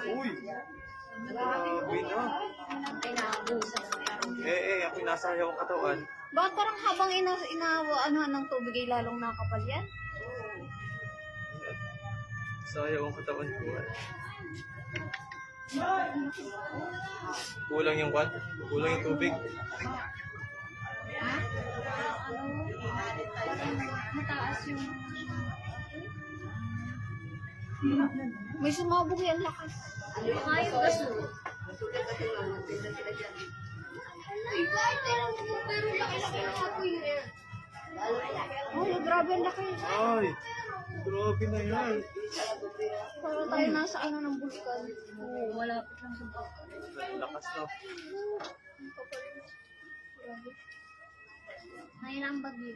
Uy! Grabe na. Ako'y nasayaw ang katawan. Bakit parang habang ano ng tubig ay lalong nakapal yan? Sayaw ang katawan ko. Kulang yung kwan? Kulang yung tubig. Mataas yung... May sumabog yan lakas. Ay, yung gaso. Pero laki-laki na ako yun. Ay, grabe ang laki. Ay! Grabe na yan. Para tayo nasa ano ng bulkan. Oo, malapit lang sa bulkan. Lakas na. Ngayon ang bagyo.